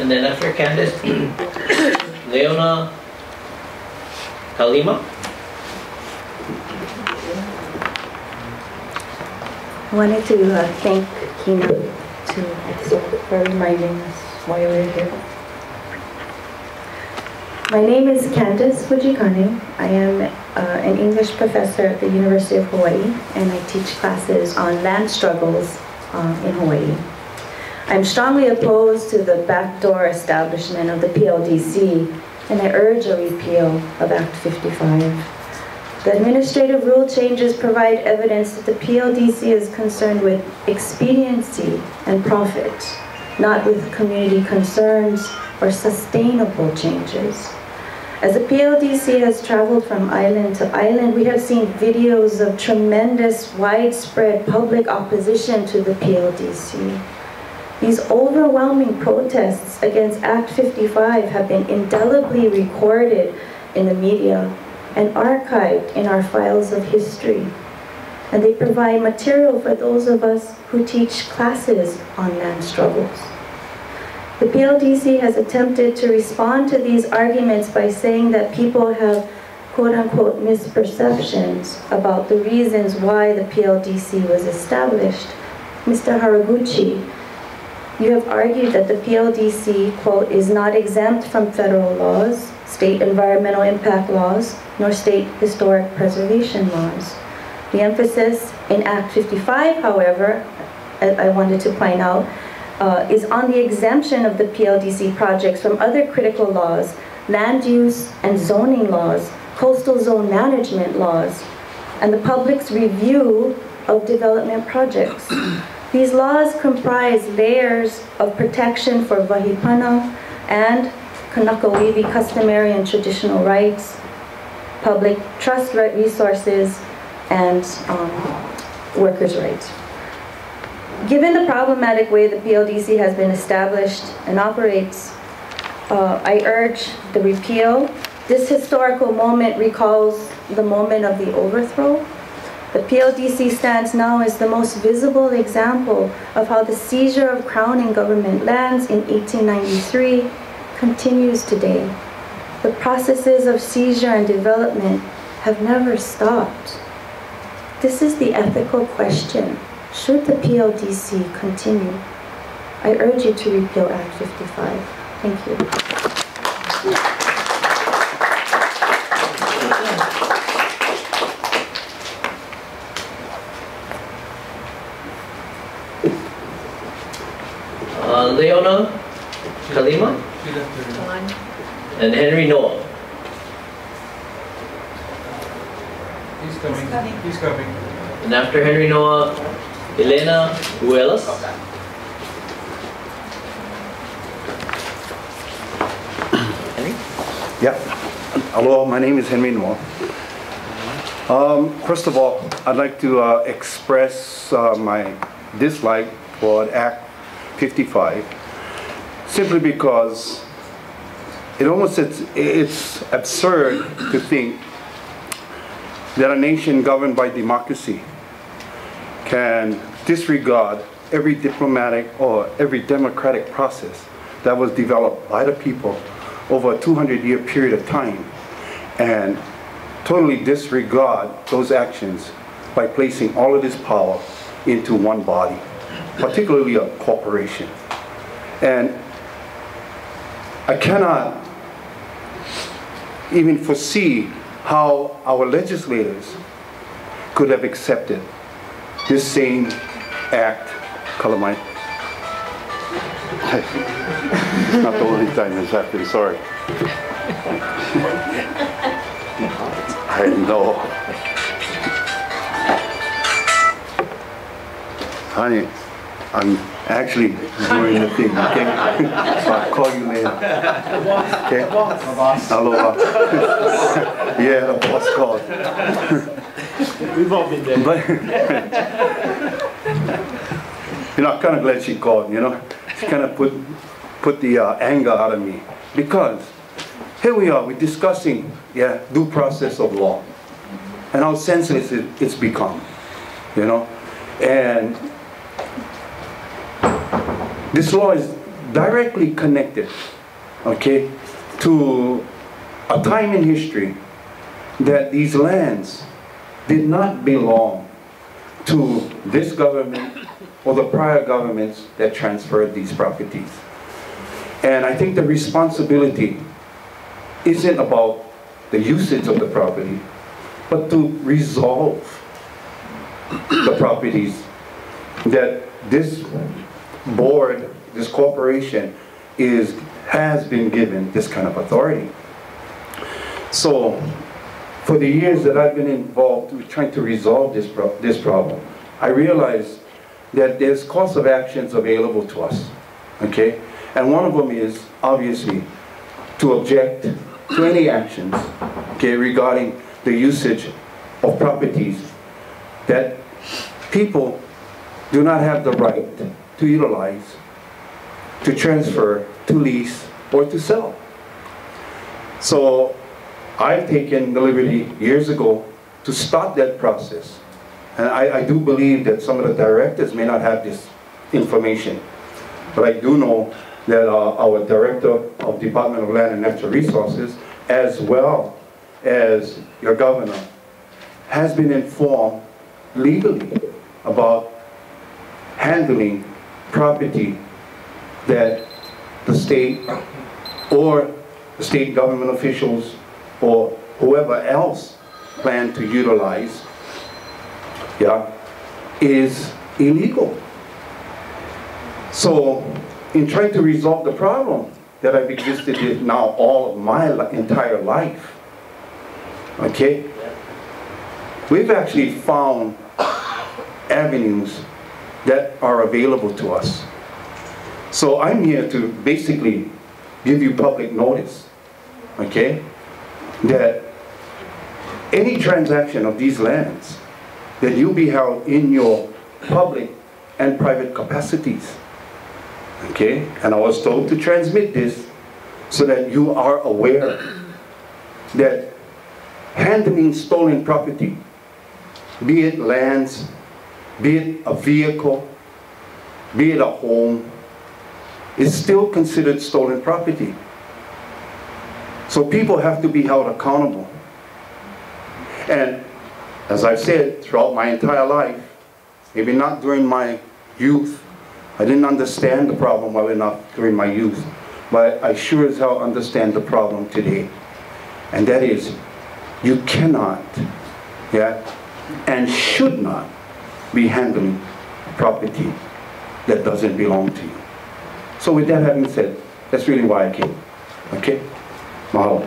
And then after Candace, Leona Kalima. I wanted to thank Kina for reminding us why we're here. My name is Candace Fujikane. I am an English professor at the University of Hawaii, and I teach classes on land struggles in Hawaii. I'm strongly opposed to the backdoor establishment of the PLDC, and I urge a repeal of Act 55. The administrative rule changes provide evidence that the PLDC is concerned with expediency and profit, not with community concerns or sustainable changes. As the PLDC has traveled from island to island, we have seen videos of tremendous, widespread public opposition to the PLDC. These overwhelming protests against Act 55 have been indelibly recorded in the media and archived in our files of history. And they provide material for those of us who teach classes on land struggles. The PLDC has attempted to respond to these arguments by saying that people have quote-unquote misperceptions about the reasons why the PLDC was established. Mr. Haraguchi, you have argued that the PLDC, quote, is not exempt from federal laws, state environmental impact laws, nor state historic preservation laws. The emphasis in Act 55, however, I wanted to point out, is on the exemption of the PLDC projects from other critical laws, land use and zoning laws, coastal zone management laws, and the public's review of development projects. These laws comprise layers of protection for Vahipana and Kanakawiwi customary and traditional rights, public trust resources, and workers' rights. Given the problematic way the PLDC has been established and operates, I urge the repeal. This historical moment recalls the moment of the overthrow. The PLDC stands now as the most visible example of how the seizure of Crown and government lands in 1893 continues today. The processes of seizure and development have never stopped. This is the ethical question. Should the PLDC continue? I urge you to repeal Act 55. Thank you. Leona Kalima and Henry Noah. He's coming. He's coming. And after Henry Noah, Elena Ruelas. Henry? Yeah. Hello, my name is Henry Noah. First of all, I'd like to express my dislike for Act 55, simply because it's absurd to think that a nation governed by democracy can disregard every diplomatic or every democratic process that was developed by the people over a 200-year period of time and totally disregard those actions by placing all of this power into one body, particularly a corporation. And I cannot even foresee how our legislators could have accepted this same act. Color mine. It's not the only time this happened, sorry. I know. Honey, I'm actually doing the thing, okay? So I'll call you later. Okay? Aloha. Yeah, the boss called. We've all been there. But, you know, I'm kind of glad she called, you know? She kind of put the anger out of me. Because here we are, we're discussing, due process of law. And how senseless it's become, you know? And this law is directly connected, okay, to a time in history that these lands did not belong to this government or the prior governments that transferred these properties. And I think the responsibility isn't about the usage of the property, but to resolve the properties that this board, this corporation has been given this kind of authority. So for the years that I've been involved with trying to resolve this problem, I realized that there's course of actions available to us, okay? And one of them is, obviously, to object to any actions, okay, regarding the usage of properties that people do not have the right to utilize, to transfer, to lease, or to sell. So I've taken the liberty years ago to start that process. And I do believe that some of the directors may not have this information, but I do know that our Director of Department of Land and Natural Resources, as well as your governor, has been informed legally about handling property that the state or the state government officials or whoever else plan to utilize, yeah, is illegal. So in trying to resolve the problem that I've existed in now all of my entire life, okay, we've actually found avenues that are available to us. So I'm here to basically give you public notice, okay, that any transaction of these lands, that you'll be held in your public and private capacities, okay? And I was told to transmit this so that you are aware that handling stolen property, be it lands, be it a vehicle, be it a home, is still considered stolen property. So people have to be held accountable. And as I've said throughout my entire life, maybe not during my youth, I didn't understand the problem well enough during my youth, but I sure as hell understand the problem today. And that is, you cannot, yeah, and should not be handling property that doesn't belong to you. So with that having said, that's really why I came, okay? Mahalo.